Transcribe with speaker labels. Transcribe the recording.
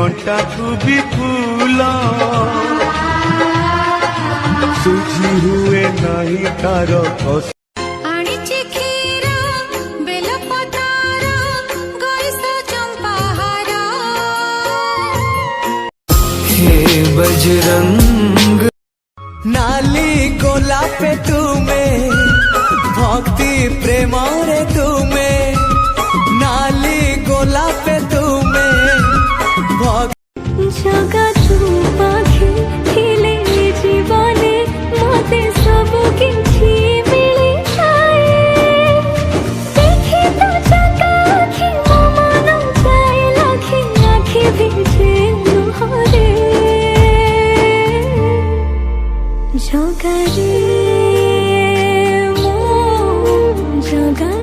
Speaker 1: कंटा को भी फूल सुझी हुए नहीं तार कस
Speaker 2: बजरंग नाली गोलापे तुम्हें भक्ति प्रेम रे